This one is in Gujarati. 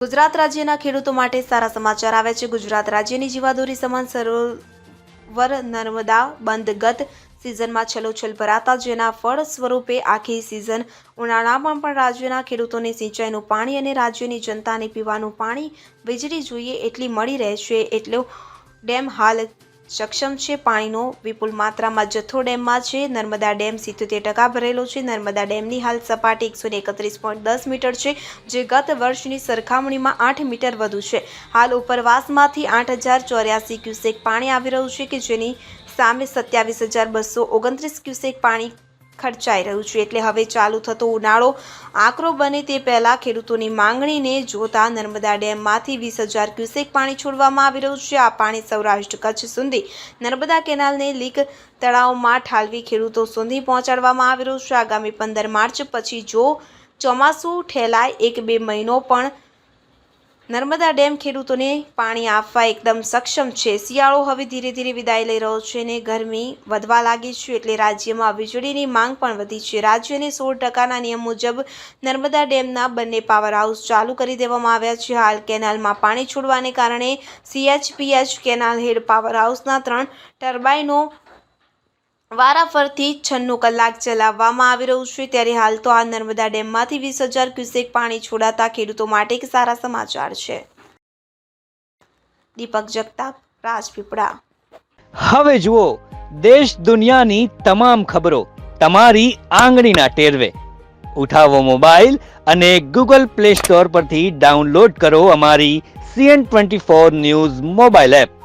ગુજરાત રાજ્યના ખેડૂતો માટે સારા સમાચાર આવે છે। ગુજરાત રાજ્યની જીવાદોરી સમાન સરોવર નર્મદા બંધ ગત સિઝનમાં છલોછલ ભરાતા જેના ફળ સ્વરૂપે આખી સિઝન ઉનાળામાં પણ રાજ્યના ખેડૂતોને સિંચાઈનું પાણી અને રાજ્યની જનતાને પીવાનું પાણી વીજળી જોઈએ એટલી મળી રહે છે। એટલો ડેમ હાલ સક્ષમ છે। પાણીનો વિપુલ માત્રામાં જથ્થો ડેમમાં છે। નર્મદા ડેમ 77% ભરેલો છે। નર્મદા ડેમની હાલ સપાટી 131.10 મીટર છે, જે ગત વર્ષની સરખામણીમાં 8 મીટર વધુ છે। હાલ ઉપરવાસમાંથી 8084 ક્યુસેક પાણી આવી રહ્યું છે કે જેની સામે 27,229 ક્યુસેક પાણી ખર્ચાઈ રહ્યું છે। એટલે હવે ચાલુ થતો ઉનાળો આકરો બને તે પહેલા ખેડૂતોની માંગણીને જોતા નર્મદા ડેમમાંથી 20,000 ક્યુસેક પાણી છોડવામાં આવી રહ્યું છે। આ પાણી સૌરાષ્ટ્ર કચ્છ સુધી નર્મદા કેનાલને લીક તળાવમાં ઠાલવી ખેડૂતો સુધી પહોંચાડવામાં આવી રહ્યું છે। આગામી 15 માર્ચ પછી જો ચોમાસું ઠેલાય 1-2 મહિનો પણ નર્મદા ડેમ ખેડૂતોને પાણી આપવા એકદમ સક્ષમ છે। શિયાળો હવે ધીરે ધીરે વિદાય લઈ રહ્યો છે અને ગરમી વધવા લાગી છે, એટલે રાજ્યમાં વીજળીની માંગ પણ વધી છે। રાજ્યને 16%ના નિયમ મુજબ નર્મદા ડેમના બંને પાવર હાઉસ ચાલુ કરી દેવામાં આવ્યા છે। હાલ કેનાલમાં પાણી છોડવાને કારણે CHPH કેનાલ હેડ પાવર હાઉસના 3 ટર્બાઇનો વારાફરતી 96 કલાક ચલાવવામાં આવી રહ્યું છે। ત્યારે હાલ તો આ નર્મદા ડેમમાંથી 20,000 ક્યુસેક પાણી છોડાતા ખેડૂતો માટે એક સારા સમાચાર છે। દીપક જગતાપ, રાજપીપળા। હવે જુઓ દેશ દુનિયાની તમામ ખબરો તમારી આંગળીના ટેરવે। ઉઠાવો મોબાઈલ અને Google Play Store પરથી ડાઉનલોડ કરો અમારી CN24 ન્યૂઝ મોબાઈલ એપ।